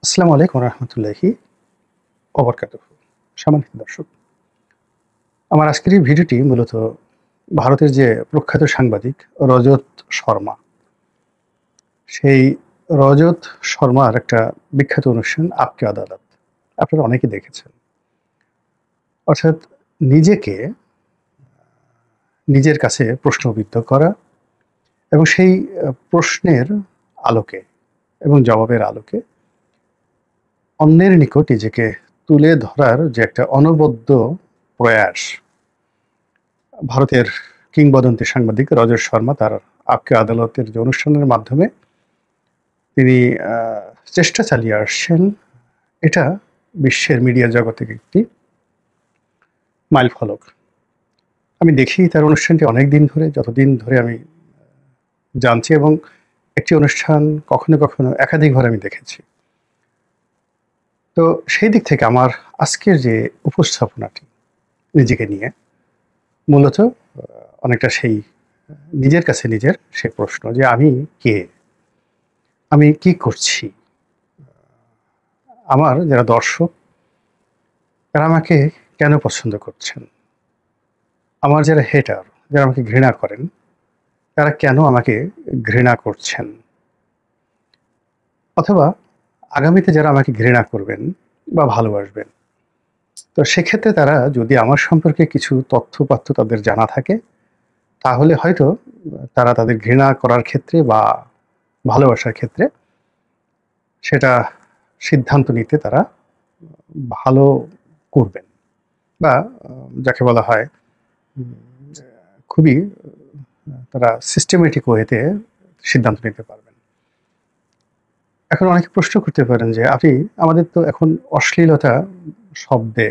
আসসালামু আলাইকুম রহমতুল্লাহি ওবরকাতুহু। সম্মানিত দর্শক, আমার আজকের এই ভিডিওটি মূলত ভারতের যে প্রখ্যাত সাংবাদিক রজত শর্মা, সেই রজত শর্মার একটা বিখ্যাত অনুষ্ঠান আপকে আদালত আপনারা অনেকে দেখেছেন। অর্থাৎ নিজেকে নিজের কাছে প্রশ্নবিদ্ধ করা এবং সেই প্রশ্নের আলোকে এবং জবাবের আলোকে অন্যের নিকট নিজেকে তুলে ধরার যে একটা অনবদ্য প্রয়াস, ভারতের কিংবদন্তি সাংবাদিক রজত শর্মা তার আপকে আদালতের যে অনুষ্ঠানের মাধ্যমে তিনি চেষ্টা চালিয়ে আসছেন, এটা বিশ্বের মিডিয়া জগতের একটি মাইল ফলক। আমি দেখি তার অনুষ্ঠানটি অনেক দিন ধরে, যতদিন ধরে আমি জানছি, এবং একটি অনুষ্ঠান কখনো কখনো একাধিকবার আমি দেখেছি। তো সেই দিক থেকে আমার আজকের যে উপস্থাপনাটি নিজেকে নিয়ে মূলত অনেকটা সেই নিজের কাছে নিজের সে প্রশ্ন যে আমি কে, আমি কি করছি, আমার যারা দর্শক তারা আমাকে কেন পছন্দ করছেন, আমার যারা হেটার, যারা আমাকে ঘৃণা করেন, তারা কেন আমাকে ঘৃণা করছেন, অথবা আগামীতে যারা আমাকে ঘৃণা করবেন বা ভালোবাসবেন, তো সেক্ষেত্রে তারা যদি আমার সম্পর্কে কিছু তথ্যপাত্র তাদের জানা থাকে, তাহলে হয়তো তারা তাদের ঘৃণা করার ক্ষেত্রে বা ভালোবাসার ক্ষেত্রে সেটা সিদ্ধান্ত নিতে তারা ভালো করবেন, বা যাকে বলা হয় খুবই তারা সিস্টেমেটিক ওয়েতে সিদ্ধান্ত নিতে পারবেন। এখন অনেকে প্রশ্ন করতে পারেন যে আপনি, আমাদের তো এখন অশ্লীলতা শব্দে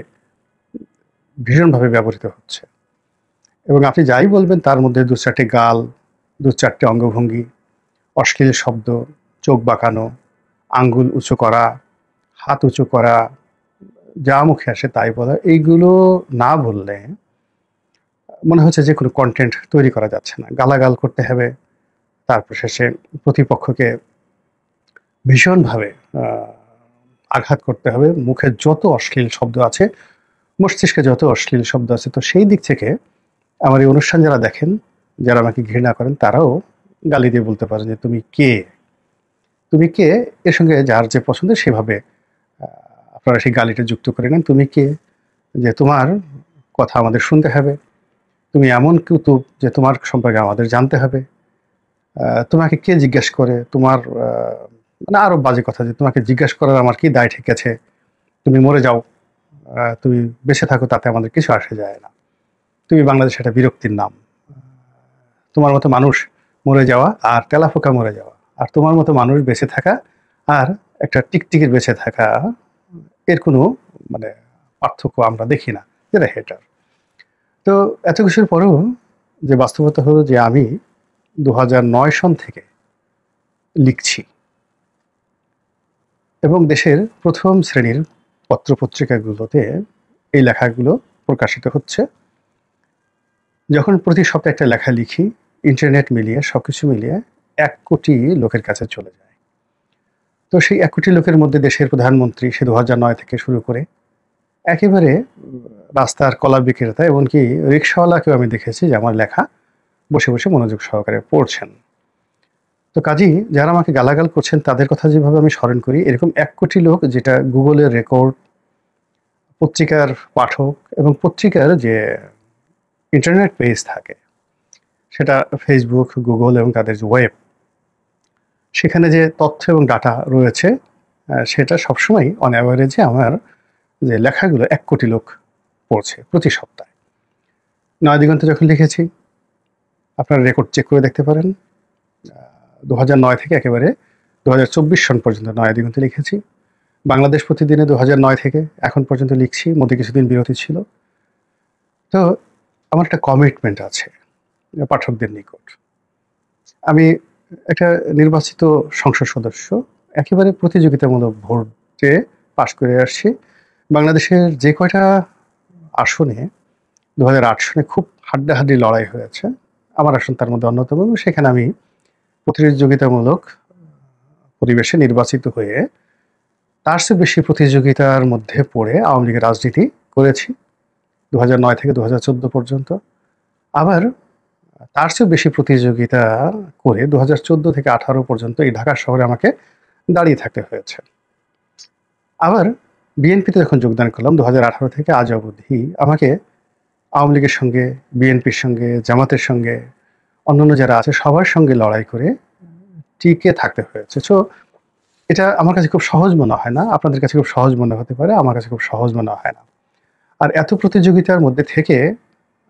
ভীষণভাবে ব্যবহৃত হচ্ছে, এবং আপনি যাই বলবেন তার মধ্যে দু চারটে গাল, দু চারটে অঙ্গভঙ্গি, অশ্লীল শব্দ, চোখ বাঁকানো, আঙ্গুল উঁচু করা, হাত উঁচু করা, যা মুখে আসে তাই বলা, এইগুলো না বললে মনে হচ্ছে যে কোনো কন্টেন্ট তৈরি করা যাচ্ছে না। গালাগাল করতে হবে, তারপর শেষে প্রতিপক্ষকে ভীষণভাবে আঘাত করতে হবে, মুখে যত অশ্লীল শব্দ আছে, মস্তিষ্কে যত অশ্লীল শব্দ আছে। তো সেই দিক থেকে আমার এই অনুষ্ঠান যারা দেখেন, যারা আমাকে ঘৃণা করেন, তারাও গালি দিয়ে বলতে পারেন যে তুমি কে, তুমি কে, এর সঙ্গে যার যে পছন্দ সেভাবে আপনারা সেই গালিটা যুক্ত করে নেন। তুমি কে যে তোমার কথা আমাদের শুনতে হবে, তুমি এমন কুতুব যে তোমার সম্পর্কে আমাদের জানতে হবে, তোমাকে কে জিজ্ঞেস করে, তোমার মানে আরো বাজে কথা যে তোমাকে জিজ্ঞাসা করার আমার কি দায় ঠিক আছে, তুমি মরে যাও, তুমি বেঁচে থাকো, তাতে আমাদের কিছু আসে যায় না, তুমি বাংলাদেশ একটা বিরক্তির নাম, তোমার মতো মানুষ মরে যাওয়া আর তেলাফোকা মরে যাওয়া, আর তোমার মতো মানুষ বেঁচে থাকা আর একটা টিকটিকির বেঁচে থাকা, এর কোনো মানে পার্থক্য আমরা দেখি না, যেটা হেটার। তো এত কিছুর পরেও যে বাস্তবতা হলো যে আমি 2009 সন থেকে লিখছি, এবং দেশের প্রথম শ্রেণীর পত্রপত্রিকাগুলোতে এই লেখাগুলো প্রকাশিত হচ্ছে। যখন প্রতি সপ্তাহে একটা লেখা লিখি, ইন্টারনেট মিলিয়ে সবকিছু মিলিয়ে 1 কোটি লোকের কাছে চলে যায়। তো সেই 1 কোটি লোকের মধ্যে দেশের প্রধানমন্ত্রী সে 2009 থেকে শুরু করে একেবারে রাস্তার কলা বিক্রেতা, এমনকি রিক্সাওয়ালাকেও আমি দেখেছি যে আমার লেখা বসে বসে মনোযোগ সহকারে পড়ছেন। তো কাজেই যারা আমাকে গালাগাল করছেন তাদের কথা যেভাবে আমি স্মরণ করি, এরকম 1 কোটি লোক, যেটা গুগলের রেকর্ড, পত্রিকার পাঠক, এবং পত্রিকার যে ইন্টারনেট পেজ থাকে, সেটা ফেসবুক, গুগল এবং তাদের যে ওয়েব, সেখানে যে তথ্য এবং ডাটা রয়েছে, সেটা সবসময় অন অ্যাভারেজে আমার যে লেখাগুলো 1 কোটি লোক পড়ছে প্রতি সপ্তাহে। নয়াদিগন্তে যখন লিখেছি, আপনারা রেকর্ড চেক করে দেখতে পারেন, 2009 থেকে একেবারে 2024 সন পর্যন্ত নয়াদিগন্তে লিখেছি। বাংলাদেশ প্রতিদিনে 2009 থেকে এখন পর্যন্ত লিখছি, মধ্যে কিছুদিন বিরতি ছিল। তো আমার একটা কমিটমেন্ট আছে পাঠকদের নিকট। আমি একটা নির্বাচিত সংসদ সদস্য, একেবারে প্রতিযোগিতামূলক ভোটে পাশ করে আসছি। বাংলাদেশের যে কয়টা আসনে 2008 সনে খুব হাড্ডাহাড্ডি লড়াই হয়েছে, আমার আসন তার মধ্যে অন্যতম, এবং সেখানে আমি প্রতিযোগিতামূলক পরিবেশে নির্বাচিত হয়ে তার চেয়ে বেশি প্রতিযোগিতার মধ্যে পড়ে আওয়ামী লীগের রাজনীতি করেছি 2009 থেকে 2014 পর্যন্ত। আবার তার চেয়ে বেশি প্রতিযোগিতা করে 2014 থেকে 18 পর্যন্ত এই ঢাকা শহরে আমাকে দাঁড়িয়ে থাকতে হয়েছে। আবার বিএনপিতে যখন যোগদান করলাম 2018 থেকে আজ অবধি আমাকে আওয়ামী লীগের সঙ্গে, বিএনপির সঙ্গে, জামাতের সঙ্গে, অন্যান্য যারা আছে সবার সঙ্গে লড়াই করে টিকে থাকতে হয়েছে। সো এটা আমার কাছে খুব সহজ মনে হয় না, আপনাদের কাছে খুব সহজ মনে হতে পারে, আমার কাছে খুব সহজ মনে হয় না। আর এত প্রতিযোগিতার মধ্যে থেকে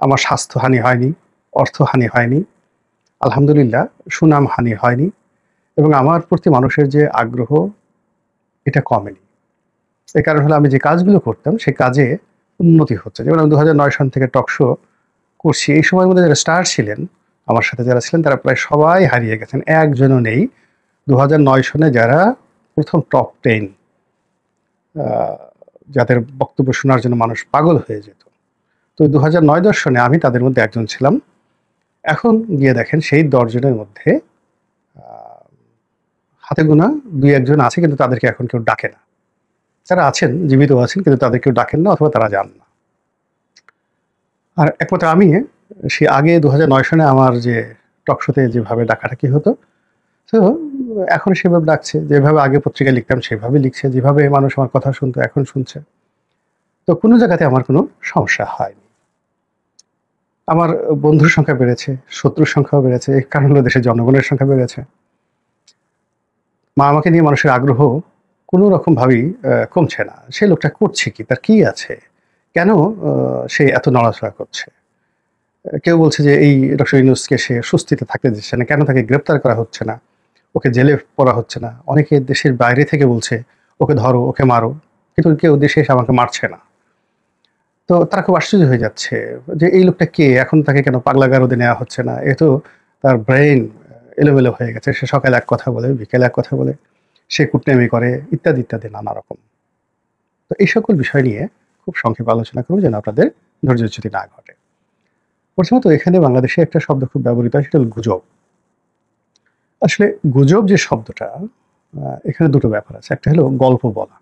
আমার স্বাস্থ্যহানি হয়নি, অর্থহানি হয়নি, আলহামদুলিল্লাহ সুনাম হানি হয়নি, এবং আমার প্রতি মানুষের যে আগ্রহ এটা কমেনি। এই কারণ হলো আমি যে কাজগুলো করতাম সেই কাজে উন্নতি হচ্ছে। যেমন আমি 2009 সন থেকে টকশো করছি, এই সময়ের মধ্যে যারা স্টার ছিলেন আমার সাথে যারা ছিলেন তারা প্রায় সবাই হারিয়ে গেছেন, একজনও নেই। 2009 সনে যারা প্রথম টপ 10 যাদের বক্তব্য শোনার জন্য মানুষ পাগল হয়ে যেত, তো 2009-10 সনে আমি তাদের মধ্যে একজন ছিলাম। এখন গিয়ে দেখেন সেই 10 জনের মধ্যে হাতে গোনা 2-1 জন আছে, কিন্তু তাদেরকে এখন কেউ ডাকে না। যারা আছেন জীবিত আছেন কিন্তু তাদের কেউ ডাকেন না অথবা তারা যান না। আর একমাত্র আমি সে আগে 2009 সনে আমার যে টকশোতে যেভাবে ডাকাডাকি হতো, তো এখন সেভাবে ডাকছে, যেভাবে আগে পত্রিকায় লিখতাম সেভাবে লিখছে, যেভাবে মানুষ আমার কথা শুনতো এখন শুনছে। তো কোনো জায়গাতে আমার কোনো সমস্যা হয়নি। আমার বন্ধুর সংখ্যা বেড়েছে, শত্রুর সংখ্যাও বেড়েছে, এই কারণ হলো দেশের জনগণের সংখ্যা বেড়েছে। আমাকে নিয়ে মানুষের আগ্রহ কোনো রকমভাবেই কমছে না। সে লোকটা করছে কি, তার কি আছে, কেন সে এত নড়াচড়া করছে? কেউ বলছে যে এই ডক্টর ইউনূসকে সে স্বস্তিতে থাকতে দিচ্ছে না, কেন তাকে গ্রেপ্তার করা হচ্ছে না, ওকে জেলে পড়া হচ্ছে না। অনেকে দেশের বাইরে থেকে বলছে ওকে ধরো, ওকে মারো, কিন্তু কেউ দেশে এসে আমাকে মারছে না। তো তারা খুব আশ্চর্য হয়ে যাচ্ছে যে এই লোকটা কে, এখন তাকে কেন পাগলা গারদে নেওয়া হচ্ছে না? এ তো তার ব্রেইন এলোমেলো হয়ে গেছে, সে সকালে এক কথা বলে, বিকেলে এক কথা বলে, সে কুটনামি করে, ইত্যাদি ইত্যাদি নানা রকম। তো এই সকল বিষয় নিয়ে খুব সংক্ষেপে আলোচনা করবো যেন আপনাদের ধৈর্যচ্যুতি না ঘটে। প্রথমত এখানে বাংলাদেশে একটা শব্দ খুব ব্যবহৃত হয়, সেটা হল গুজব। আসলে গুজব যে শব্দটা, এখানে দুটো ব্যাপার আছে। একটা হলো গল্প বলা।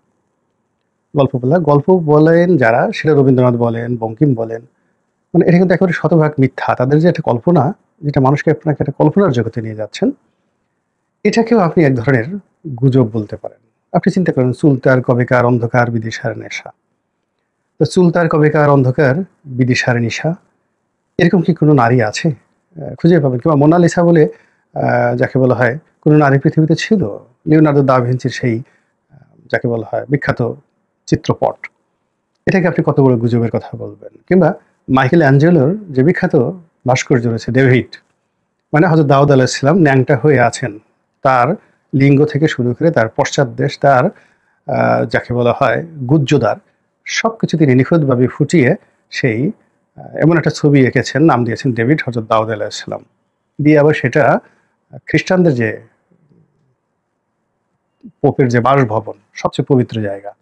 গল্প বলেন যারা, সেটা রবীন্দ্রনাথ বলেন, বঙ্কিম বলেন, মানে এটা কিন্তু একেবারে শতভাগ মিথ্যা। তাদের যে একটা কল্পনা, যেটা মানুষকে আপনাকে একটা কল্পনার জগতে নিয়ে যাচ্ছেন, এটাকেও আপনি এক ধরনের গুজব বলতে পারেন। আপনি চিন্তা করেন, চুলতার কবেকার অন্ধকার বিদিশার নেশা। তো চুলতার কবেকার অন্ধকার বিদিশার নেশা, এরকম কি কোনো নারী আছে? খুঁজে পাবেন? কিংবা মোনালিসা বলে যাকে বলা হয়, কোনো নারী পৃথিবীতে ছিল? লিওনার্দো দা ভিঞ্চির সেই যাকে বলা হয় বিখ্যাত চিত্রপট, এটাকে আপনি কত বড় গুজবের কথা বলবেন? কিংবা মাইকেল অ্যাঞ্জেলোর যে বিখ্যাত ভাস্কর্য রয়েছে ডেভিড, মানে হযরত দাউদ আলাইহিস সালাম ন্যাংটা হয়ে আছেন, তার লিঙ্গ থেকে শুরু করে তার পশ্চাৎদেশ, তার যাকে বলা হয় গুহ্যদ্বার, সবকিছু তিনি নিখুঁতভাবে ফুটিয়ে সেই এমন একটা ছবি এঁকেছেন, নাম দিয়েছেন ডেভিড, হযরত দাউদ আলাইহিস সালাম দিয়ে। আবার সেটা খ্রিস্টানদের যে পোপের যে বাসভবন, সবচেয়ে পবিত্র জায়গা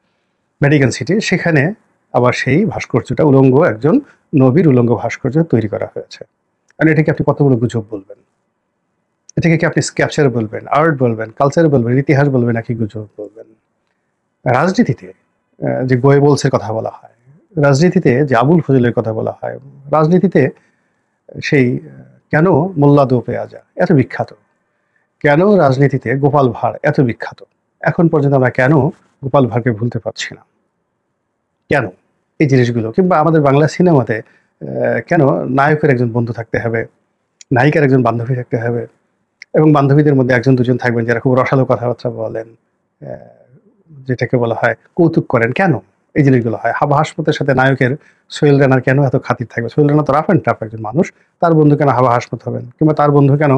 ভ্যাটিকান সিটি, সেখানে আবার সেই ভাস্কর্যটা উলঙ্গ একজন নবীর উলঙ্গ ভাস্কর্য তৈরি করা হয়েছে। আর এটাকে আপনি কত বড় গুজব বলবেন? এটাকে কি আপনি স্ক্যাপচার বলবেন, আর্ট বলবেন, কালচার বলবেন, ইতিহাস বলবেন, নাকি গুজব বলবেন? রাজনীতিতে যে গোয়েবলসের কথা বলা হয়, রাজনীতিতে যে আবুল ফজলের কথা বলা হয়, রাজনীতিতে সেই কেন মোল্লা দো পেয়াজা এত বিখ্যাত, কেন রাজনীতিতে গোপাল ভাঁড় এত বিখ্যাত, এখন পর্যন্ত আমরা কেন গোপাল ভাঁড়কে ভুলতে পারছি না? কেন এই জিনিসগুলো? কিংবা আমাদের বাংলা সিনেমাতে কেন নায়কের একজন বন্ধু থাকতে হবে, নায়িকার একজন বান্ধবী থাকতে হবে, এবং বান্ধবীদের মধ্যে একজন দুজন থাকবেন যারা খুব রসালো কথাবার্তা বলেন, যেটাকে বলা হয় কৌতুক করেন? কেন এই জিনিসগুলো হয়? হাবা হাসমতের সাথে নায়কের সোহেল রানার কেন এত খাতির থাকবে? সোহেল রানা তো রাফ অ্যান্ড টাফ একজন মানুষ, তার বন্ধু কেন হাবা হাসমত হবেন? কিংবা তার বন্ধু কেন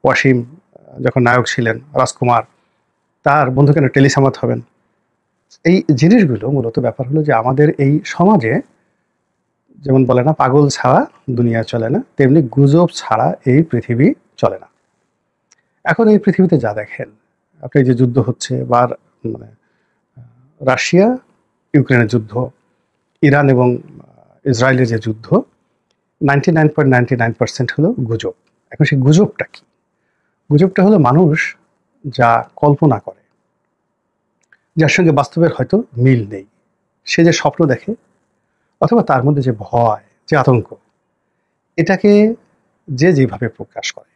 ওয়াসিম যখন নায়ক ছিলেন, রাজকুমার, তার বন্ধু কেন টেলিসামাত হবেন? এই জিনিসগুলো মূলত ব্যাপার হলো যে আমাদের এই সমাজে যেমন বলে না পাগল ছাড়া দুনিয়া চলে না, তেমনি গুজব ছাড়া এই পৃথিবী চলে না। এখন এই পৃথিবীতে যা দেখেন আপনি, যে যুদ্ধ হচ্ছে, বা মানে রাশিয়া ইউক্রেনের যুদ্ধ, ইরান এবং ইসরায়েলের যে যুদ্ধ, 99.99% হলো গুজব। এখন সেই গুজবটা কি? গুজবটা হলো মানুষ যা কল্পনা করে, যার সঙ্গে বাস্তবের হয়তো মিল নেই, সে যে স্বপ্ন দেখে অথবা তার মধ্যে যে ভয়, যে আতঙ্ক, এটাকে যে যেভাবে প্রকাশ করে,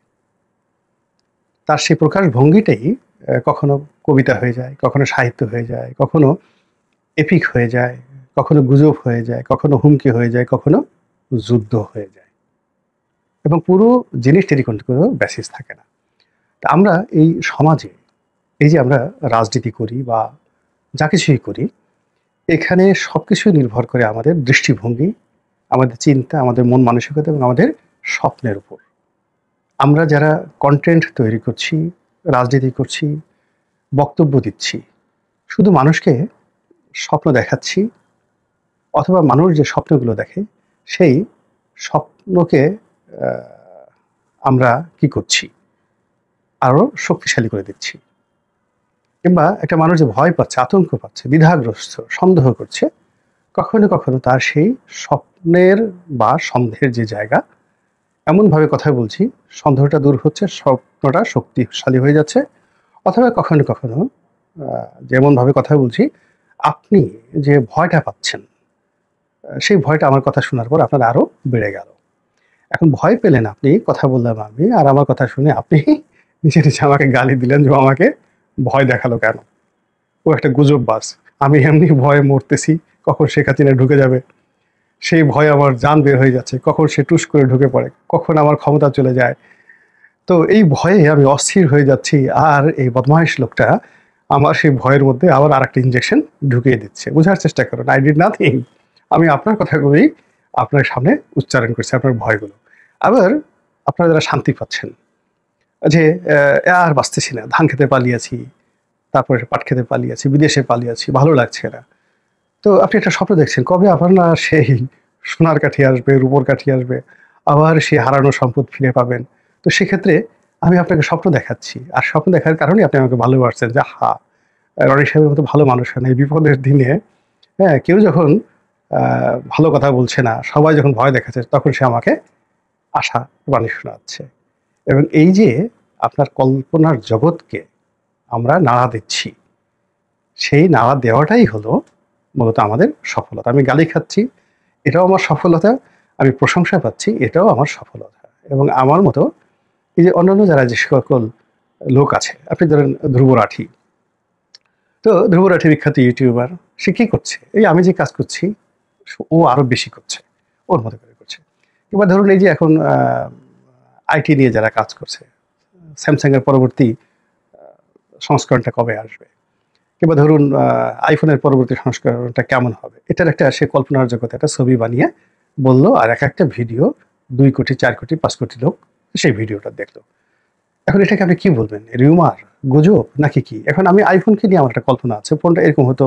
তার সেই প্রকাশ ভঙ্গিটাই কখনো কবিতা হয়ে যায়, কখনো সাহিত্য হয়ে যায়, কখনো এপিক হয়ে যায়, কখনো গুজব হয়ে যায়, কখনো হুমকি হয়ে যায়, কখনো যুদ্ধ হয়ে যায়, এবং পুরো জিনিসটারই কোনো বেসিস থাকে না। তা আমরা এই সমাজে এই যে আমরা রাজনীতি করি বা যা কিছুই করি, এখানে সবকিছুই নির্ভর করে আমাদের দৃষ্টিভঙ্গি, আমাদের চিন্তা, আমাদের মন মানসিকতা এবং আমাদের স্বপ্নের উপর। আমরা যারা কন্টেন্ট তৈরি করছি, রাজনীতি করছি, বক্তব্য দিচ্ছি, শুধু মানুষকে স্বপ্ন দেখাচ্ছি, অথবা মানুষ যে স্বপ্নগুলো দেখে সেই স্বপ্নকে আমরা কি করছি, আরো শক্তিশালী করে দিচ্ছি। কিংবা একটা মানুষ যে ভয় পাচ্ছে, আতঙ্ক পাচ্ছে, দ্বিধাগ্রস্ত, সন্দেহ করছে, কখনো কখনো তার সেই স্বপ্নের বা সন্দেহের যে জায়গা, এমনভাবে কথা বলছি সন্দেহটা দূর হচ্ছে, স্বপ্নটা শক্তিশালী হয়ে যাচ্ছে। অথবা কখনো কখনো যেমনভাবে কথা বলছি, আপনি যে ভয়টা পাচ্ছেন, সেই ভয়টা আমার কথা শোনার পর আপনার আরো বেড়ে গেল। এখন ভয় পেলেন আপনি, কথা বললাম আমি, আর আমার কথা শুনে আপনি নিচে নিচে আমাকে গালি দিলেন যে ও আমাকে ভয় দেখালো কেন, ও একটা গুজববাজ, আমি এমনি ভয়ে মরতেছি, কখন সে হাসিনা ঢুকে যাবে, সেই ভয়ে আমার জান বের হয়ে যাচ্ছে, কখন সে টুস করে ঢুকে পড়ে, কখন আমার ক্ষমতা চলে যায়। তো এই ভয়ে আমি অস্থির হয়ে যাচ্ছি, আর এই বদমাইশ লোকটা আমার সেই ভয়ের মধ্যে আবার আর একটা ইঞ্জেকশন ঢুকিয়ে দিচ্ছে। বোঝার চেষ্টা করুন, আই ডিড নাথিং। আমি আপনার কথাগুলোই আপনার সামনে উচ্চারণ করছি, আপনার ভয়গুলো। আবার আপনারা যারা শান্তি পাচ্ছেন, যে আর বাঁচতেছি না, ধান খেতে পালিয়েছি, তারপরে পাট খেতে পালিয়েছি, বিদেশে পালিয়েছি, ভালো লাগছে না। তো আপনি একটা স্বপ্ন দেখছেন, কবে আবার না সেই সোনার কাঠি আসবে, রূপোর কাঠি আসবে, আবার সেই হারানো সম্পদ ফিরে পাবেন। তো সেক্ষেত্রে আমি আপনাকে স্বপ্ন দেখাচ্ছি, আর স্বপ্ন দেখার কারণে আপনি আমাকে ভালোবাসছেন, যে হা, রনি সাহেবের মতো ভালো মানুষ হয় না এই বিপদের দিনে। হ্যাঁ, কেউ যখন ভালো কথা বলছে না, সবাই যখন ভয় দেখাচ্ছে, তখন সে আমাকে আশা বাণী শোনাচ্ছে। এবং এই যে আপনার কল্পনার জগৎকে আমরা নাড়া দিচ্ছি, সেই নাড়া দেওয়াটাই হলো মূলত আমাদের সফলতা। আমি গালি খাচ্ছি, এটাও আমার সফলতা। আমি প্রশংসা পাচ্ছি, এটাও আমার সফলতা। এবং আমার মতো এই যে অন্যান্য যারা যে সকল লোক আছে, আপনি ধরেন ধ্রুব রাঠি। তো ধ্রুব রাঠি বিখ্যাত ইউটিউবার, সে কি করছে, এই আমি যে কাজ করছি ও আরো বেশি করছে, ওর মতো করে করছে। কিংবা ধরুন এই যে এখন আইটি নিয়ে যারা কাজ করছে, স্যামসাং এর পরবর্তী সংস্করণটা কবে আসবে, কিংবা ধরুন আইফোনের পরবর্তী সংস্করণটা কেমন হবে, এটার একটা সে কল্পনার জগতে একটা ছবি বানিয়ে বললো, আর এক একটা ভিডিও 2 কোটি, 4 কোটি, 5 কোটি লোক সেই ভিডিওটা দেখলো। এখন এটাকে আপনি কি বলবেন, রিউমার, গুজব নাকি কি? এখন আমি আইফোনকে নিয়ে আমার একটা কল্পনা আছে, ফোনটা এরকম হতো,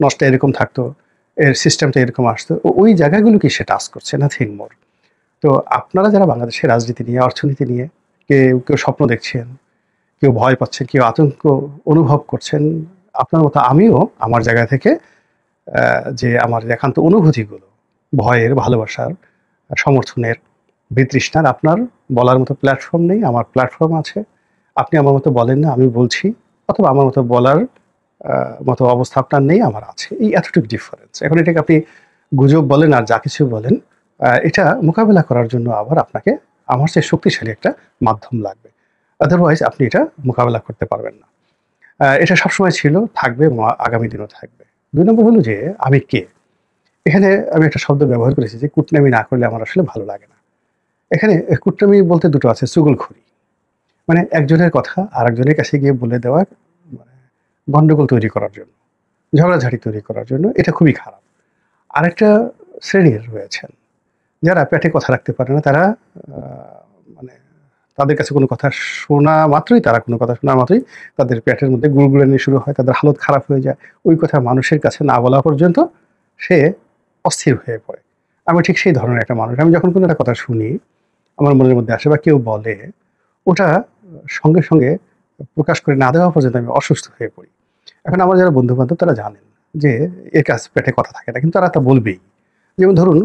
নষ্ট এরকম থাকতো, এর সিস্টেমটা এরকম আসতো, ওই জায়গাগুলোকে সে টাচ করছে, নাথিং মোর। তো আপনারা যারা বাংলাদেশের রাজনীতি নিয়ে, অর্থনীতি নিয়ে কেউ কেউ স্বপ্ন দেখছেন, কেউ ভয় পাচ্ছেন, কেউ আতঙ্ক অনুভব করছেন, আপনার মতো আমিও আমার জায়গা থেকে যে আমার একান্ত অনুভূতিগুলো, ভয়ের, ভালোবাসার, সমর্থনের, বিতৃষ্ণার, আপনার বলার মতো প্ল্যাটফর্ম নেই, আমার প্ল্যাটফর্ম আছে। আপনি আমার মতো বলেন না, আমি বলছি, অথবা আমার মতো বলার মতো অবস্থা আপনার নেই, আমার আছে। এই এতটুকু ডিফারেন্স। এখন এটাকে আপনি গুজব বলেন আর যা কিছু বলেন, এটা মোকাবেলা করার জন্য আবার আপনাকে আমার চেয়ে শক্তিশালী একটা মাধ্যম লাগবে, আদারওয়াইজ আপনি এটা মোকাবেলা করতে পারবেন না। এটা সবসময় ছিল, থাকবে এবং আগামী দিনও থাকবে। 2 নম্বর হলো যে আমি কে। এখানে আমি একটা শব্দ ব্যবহার করেছি যে কুটনামি না করলে আমার আসলে ভালো লাগে না। এখানে কুটনামি বলতে দুটো আছে, চুগলখড়ি। মানে একজনের কথা আরেকজনের কাছে গিয়ে বলে দেওয়া, মানে গন্ডগোল তৈরি করার জন্য, ঝগড়াঝাটি তৈরি করার জন্য, এটা খুবই খারাপ। আরেকটা শ্রেণীর রয়েছেন যারা পেটে কথা রাখতে পারে না, তারা মানে তাদের কাছে কোনো কথা শোনা মাত্রই, তারা কোনো কথা শোনা মাত্রই তাদের পেটের মধ্যে গুড়গুড়ানি শুরু হয়, তাদের হালত খারাপ হয়ে যায়। ওই কথা মানুষের কাছে না বলা পর্যন্ত সে অস্থির হয়ে পড়ে। আমি ঠিক সেই ধরনের একটা মানুষ। আমি যখন কোনো একটা কথা শুনি, আমার মনের মধ্যে আসে বা কেউ বলে, ওটা সঙ্গে সঙ্গে প্রকাশ করে না দেওয়া পর্যন্ত আমি অসুস্থ হয়ে পড়ি। এখন আমার যারা বন্ধু-বান্ধব তারা জানেন যে এর কাছে পেটে কথা থাকে না, কিন্তু তারা তা বলবেই। যেমন ধরুন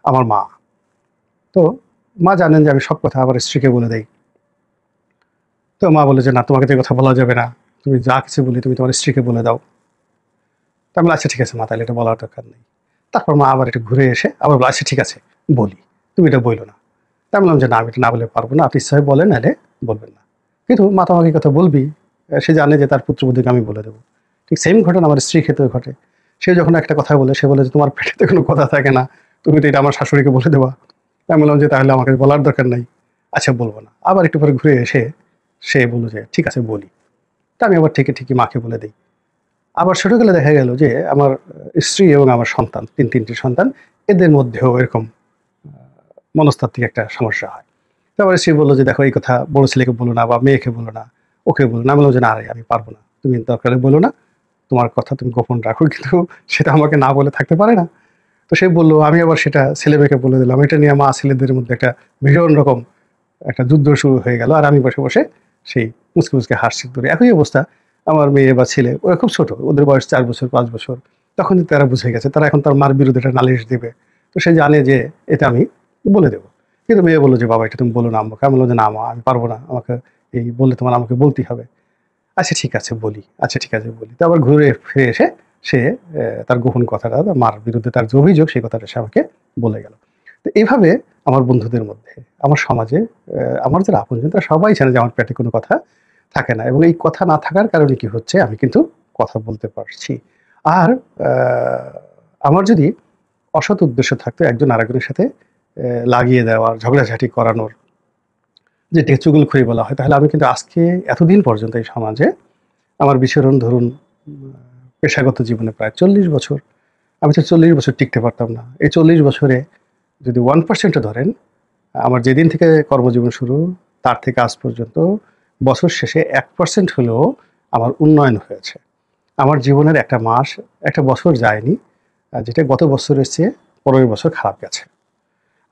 আমার মা। তো মা জানেন যে আমি সব কথা আমার স্ত্রীকে বলে দেই। তো মা বলে যে, "না, তোমাকে তো এই কথা বলা যাবে না। তুমি যা কিছু বলি তুমি তোমার স্ত্রীকে বলে দাও।" আমি বললাম, আচ্ছা ঠিক আছে মা, তাহলে এটা বলার দরকার নেই। তারপর মা আবার একটু ঘুরে এসে আবার বলল, আচ্ছা ঠিক আছে বলি, তুমি এটা বইলো না। তা আমি বললাম যে না, আমি এটা না বলে পারবো না, আপনি ইচ্ছা হয় বলেন, নাহলে বলবেন না। কিন্তু মা তো আমাকে এই কথা বলবি, সে জানে যে তার পুত্রবধূকে আমি বলে দেবো। ঠিক সেম ঘটনা আমার স্ত্রীর ক্ষেত্রেও ঘটে। সে যখন একটা কথা বলে, সে বলে যে তোমার পেটেতে কোনো কথা থাকে না, তুমি তো এটা আমার শাশুড়িকে বলে দেবা। আমি বললাম যে তাহলে আমাকে বলার দরকার নাই, আচ্ছা বলবো না। আবার একটু পরে ঘুরে এসে সে বলল যে ঠিক আছে বলি। তা আমি আবার ঠিকই মাকে বলে দিই। আবার ছোটবেলায় দেখা গেল যে আমার স্ত্রী এবং আমার সন্তান, তিনটি সন্তান, এদের মধ্যেও এরকম মনস্তাত্ত্বিক একটা সমস্যা হয়। তারপরে স্ত্রী বলল যে দেখো, এই কথা বড় ছেলেকে বলো না বা মেয়েকে বলো না, ওকে বলো না। আমি বললাম যে না রে, আমি পারবো না, তুমি দরকারে বলো না, তোমার কথা তুমি গোপন রাখো। কিন্তু সেটা আমাকে না বলে থাকতে পারে না। তো সে বলল, আমি আবার সেটা ছেলে মেয়েকে বলে দিলাম। এটা নিয়ে মা ছেলেদের মধ্যে একটা ভীষণ রকম একটা যুদ্ধ শুরু হয়ে গেল। আর আমি বসে বসে সেই মুচকে মুচকে হাসছি ধরে। একই অবস্থা আমার মেয়ে বা ছেলে, ওরা খুব ছোট, ওদের বয়স 4 বছর 5 বছর। তখন তারা বুঝে গেছে, তারা এখন তার মার বিরুদ্ধে একটা নালিশ দেবে। তো সে জানে যে এটা আমি বলে দেবো। কিন্তু মেয়ে বললো যে বাবা, এটা তুমি বলো না আম্মুকে। আমি বললো যে না মা, আমি পারবো না, আমাকে এই বললে তোমার আমাকে বলতেই হবে। আচ্ছা ঠিক আছে বলি, আচ্ছা ঠিক আছে বলি। তো আবার ঘুরে ফিরে এসে সে তার গোপন কথাটা, তার মার বিরুদ্ধে তার যে অভিযোগ, সেই কথাটা সে আমাকে বলে গেল। তো এইভাবে আমার বন্ধুদের মধ্যে, আমার সমাজে, আমার যারা আপনজন, তারা সবাই জানে যে আমার পেটে কোনো কথা থাকে না। এবং এই কথা না থাকার কারণে কি হচ্ছে, আমি কিন্তু কথা বলতে পারছি। আর আমার যদি অসৎ উদ্দেশ্য থাকতো একজন আরেকজনের সাথে লাগিয়ে দেওয়ার, ঝগড়াঝাটি করানোর, যেটাকে চুগলখড়ি বলা হয়, তাহলে আমি কিন্তু আজকে এতদিন পর্যন্ত এই সমাজে আমার বিচরণ ধরুন পেশাগত জীবনে প্রায় 40 বছর, আমি তো 40 বছর টিকতে পারতাম না। এই 40 বছরে যদি 1%ও ধরেন, আমার যেদিন থেকে কর্মজীবন শুরু, তার থেকে আজ পর্যন্ত বছর শেষে 1% হলেও আমার উন্নয়ন হয়েছে। আমার জীবনের একটা মাস, একটা বছর যায়নি যেটা গত বছরের চেয়ে পরের বছর খারাপ গেছে।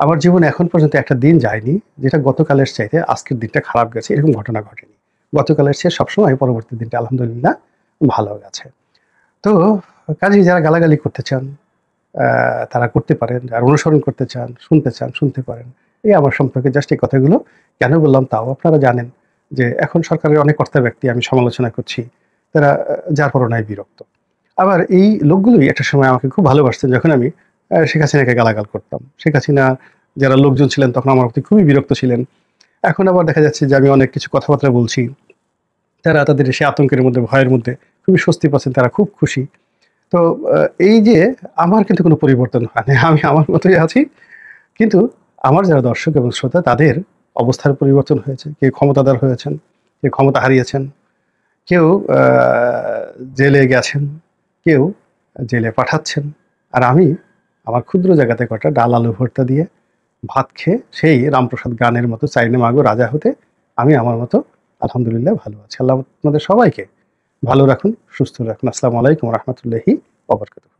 আমার জীবনে এখন পর্যন্ত একটা দিন যায়নি যেটা গতকালের চাইতে আজকের দিনটা খারাপ গেছে, এরকম ঘটনা ঘটেনি। গতকালের চেয়ে সবসময় পরবর্তী দিনটা আলহামদুলিল্লাহ ভালো গেছে। তো কাজেই যারা গালাগালি করতে চান, তারা করতে পারেন। আর অনুসরণ করতে চান, শুনতে পারেন। এই আমার সম্পর্কে জাস্ট এই কথাগুলো কেন বললাম তাও আপনারা জানেন যে এখন সরকারের অনেক কর্তা ব্যক্তি আমি সমালোচনা করছি, তারা যার পরনায় বিরক্ত। আবার এই লোকগুলোই একটা সময় আমাকে খুব ভালোবাসতেন যখন আমি শেখ হাসিনাকে গালাগাল করতাম। শেখ হাসিনা যারা লোকজন ছিলেন তখন আমার প্রতি খুবই বিরক্ত ছিলেন। এখন আবার দেখা যাচ্ছে যে আমি অনেক কিছু কথাবার্তা বলছি, তারা তাদের সে আতঙ্কের মধ্যে, ভয়ের মধ্যে খুবই স্বস্তি পাচ্ছেন, তারা খুব খুশি। তো এই যে আমার কিন্তু কোনো পরিবর্তন হয় নাই। আমি আমার মতোই আছি। কিন্তু আমার যারা দর্শক এবং শ্রোতা, তাদের অবস্থার পরিবর্তন হয়েছে। কেউ ক্ষমতাধর হয়েছেন, কেউ ক্ষমতা হারিয়েছেন, কেউ আ জেলে গেছেন, কেউ জেলে পাঠাচ্ছেন। আর আমি আমার ক্ষুদ্র জায়গাতে কটা ডাল আলু ভর্তা দিয়ে ভাত খেয়ে সেই রামপ্রসাদ গানের মতো চাইনে মাগো রাজা হতে আমি আমার মতো আলহামদুলিল্লাহ ভালো আছি। আল্লাহ আপনাদের সবাইকে ভালো রাখুন, সুস্থ রাখুন। আসসালামু আলাইকুম ওয়া রাহমাতুল্লাহি ওয়া বারাকাতুহু।